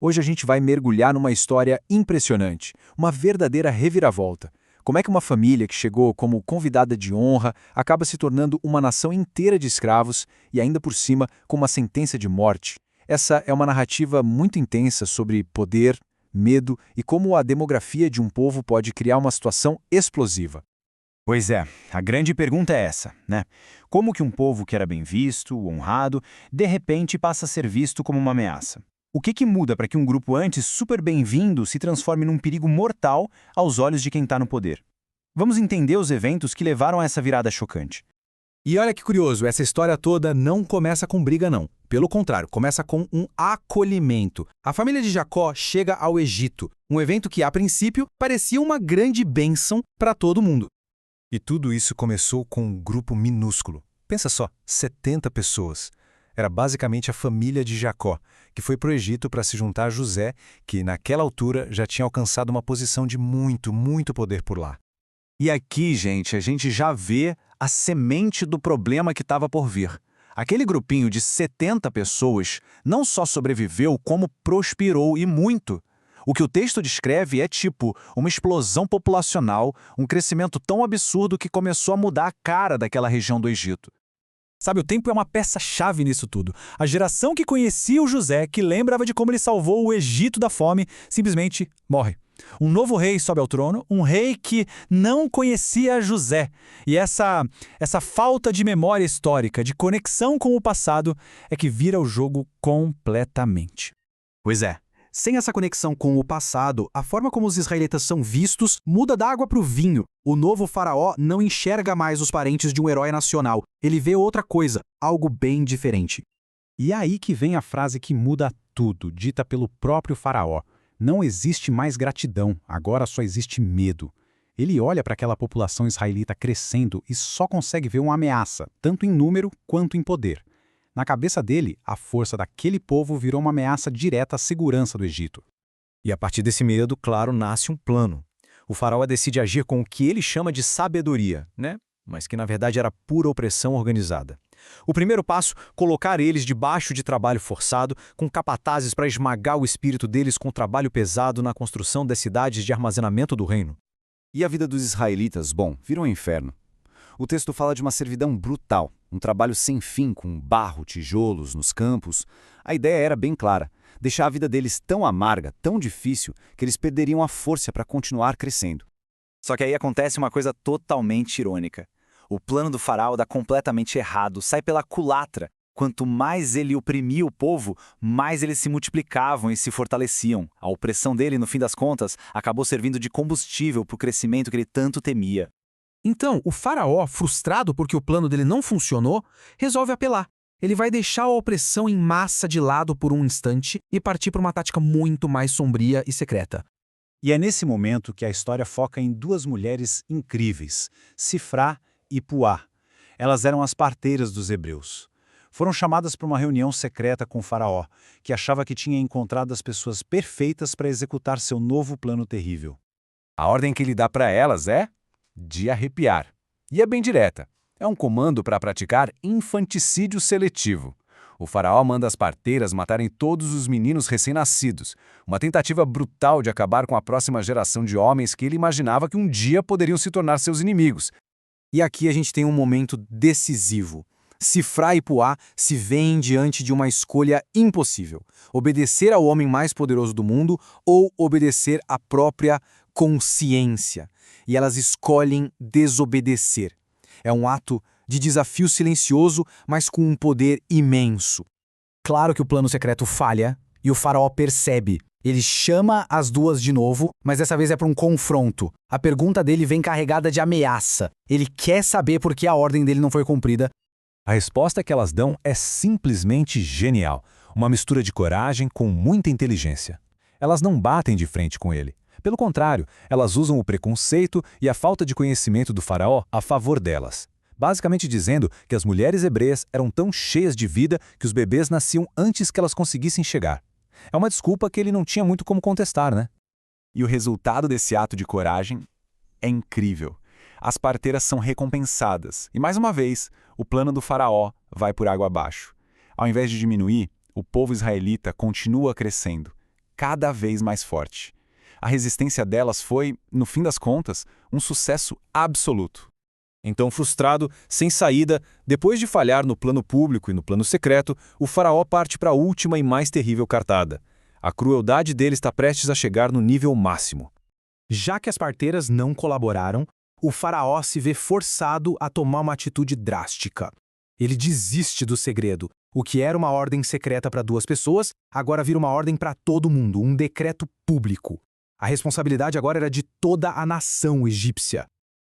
Hoje a gente vai mergulhar numa história impressionante, uma verdadeira reviravolta. Como é que uma família que chegou como convidada de honra acaba se tornando uma nação inteira de escravos e ainda por cima com uma sentença de morte? Essa é uma narrativa muito intensa sobre poder, medo e como a demografia de um povo pode criar uma situação explosiva. Pois é, a grande pergunta é essa, né? Como que um povo que era bem visto, honrado, de repente passa a ser visto como uma ameaça? O que muda para que um grupo antes super bem-vindo se transforme num perigo mortal aos olhos de quem está no poder? Vamos entender os eventos que levaram a essa virada chocante. E olha que curioso, essa história toda não começa com briga, não. Pelo contrário, começa com um acolhimento. A família de Jacó chega ao Egito, um evento que, a princípio, parecia uma grande bênção para todo mundo. E tudo isso começou com um grupo minúsculo. Pensa só, 70 pessoas. Era basicamente a família de Jacó, que foi para o Egito para se juntar a José, que naquela altura já tinha alcançado uma posição de muito poder por lá. E aqui, gente, a gente já vê a semente do problema que estava por vir. Aquele grupinho de 70 pessoas não só sobreviveu, como prosperou e muito. O que o texto descreve é tipo uma explosão populacional, um crescimento tão absurdo que começou a mudar a cara daquela região do Egito. Sabe, o tempo é uma peça-chave nisso tudo. A geração que conhecia o José, que lembrava de como ele salvou o Egito da fome, simplesmente morre. Um novo rei sobe ao trono, um rei que não conhecia José. E essa falta de memória histórica, de conexão com o passado, é que vira o jogo completamente. Pois é. Sem essa conexão com o passado, a forma como os israelitas são vistos muda da água para o vinho. O novo faraó não enxerga mais os parentes de um herói nacional. Ele vê outra coisa, algo bem diferente. E é aí que vem a frase que muda tudo, dita pelo próprio faraó. Não existe mais gratidão, agora só existe medo. Ele olha para aquela população israelita crescendo e só consegue ver uma ameaça, tanto em número quanto em poder. Na cabeça dele, a força daquele povo virou uma ameaça direta à segurança do Egito. E a partir desse medo, claro, nasce um plano. O faraó decide agir com o que ele chama de sabedoria, né? Mas que na verdade era pura opressão organizada. O primeiro passo, colocar eles debaixo de trabalho forçado, com capatazes para esmagar o espírito deles com trabalho pesado na construção das cidades de armazenamento do reino. E a vida dos israelitas, bom, vira um inferno. O texto fala de uma servidão brutal, um trabalho sem fim com barro, tijolos nos campos. A ideia era bem clara, deixar a vida deles tão amarga, tão difícil, que eles perderiam a força para continuar crescendo. Só que aí acontece uma coisa totalmente irônica. O plano do faraó dá completamente errado, sai pela culatra. Quanto mais ele oprimia o povo, mais eles se multiplicavam e se fortaleciam. A opressão dele, no fim das contas, acabou servindo de combustível para o crescimento que ele tanto temia. Então, o faraó, frustrado porque o plano dele não funcionou, resolve apelar. Ele vai deixar a opressão em massa de lado por um instante e partir para uma tática muito mais sombria e secreta. E é nesse momento que a história foca em duas mulheres incríveis, Sifrá e Puá. Elas eram as parteiras dos hebreus. Foram chamadas para uma reunião secreta com o faraó, que achava que tinha encontrado as pessoas perfeitas para executar seu novo plano terrível. A ordem que ele dá para elas é de arrepiar. E é bem direta. É um comando para praticar infanticídio seletivo. O faraó manda as parteiras matarem todos os meninos recém-nascidos, uma tentativa brutal de acabar com a próxima geração de homens que ele imaginava que um dia poderiam se tornar seus inimigos. E aqui a gente tem um momento decisivo. Sifrá e Puá se veem diante de uma escolha impossível: obedecer ao homem mais poderoso do mundo ou obedecer à própria consciência. E elas escolhem desobedecer. É um ato de desafio silencioso, mas com um poder imenso. Claro que o plano secreto falha e o faraó percebe. Ele chama as duas de novo, mas dessa vez é para um confronto. A pergunta dele vem carregada de ameaça. Ele quer saber por que a ordem dele não foi cumprida. A resposta que elas dão é simplesmente genial. Uma mistura de coragem com muita inteligência. Elas não batem de frente com ele. Pelo contrário, elas usam o preconceito e a falta de conhecimento do faraó a favor delas. Basicamente dizendo que as mulheres hebreias eram tão cheias de vida que os bebês nasciam antes que elas conseguissem chegar. É uma desculpa que ele não tinha muito como contestar, né? E o resultado desse ato de coragem é incrível. As parteiras são recompensadas. E mais uma vez, o plano do faraó vai por água abaixo. Ao invés de diminuir, o povo israelita continua crescendo. cada vez mais forte. A resistência delas foi, no fim das contas, um sucesso absoluto. Então, frustrado, sem saída, depois de falhar no plano público e no plano secreto, o faraó parte para a última e mais terrível cartada. A crueldade dele está prestes a chegar no nível máximo. Já que as parteiras não colaboraram, o faraó se vê forçado a tomar uma atitude drástica. Ele desiste do segredo. O que era uma ordem secreta para 2 pessoas, agora vira uma ordem para todo mundo, um decreto público. A responsabilidade agora era de toda a nação egípcia.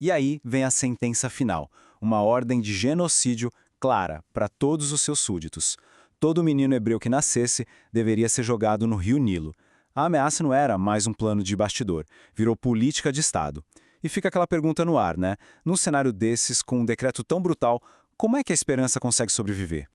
E aí vem a sentença final, uma ordem de genocídio clara para todos os seus súditos. Todo menino hebreu que nascesse deveria ser jogado no rio Nilo. A ameaça não era mais um plano de bastidor, virou política de Estado. E fica aquela pergunta no ar, né? Num cenário desses, com um decreto tão brutal, como é que a esperança consegue sobreviver?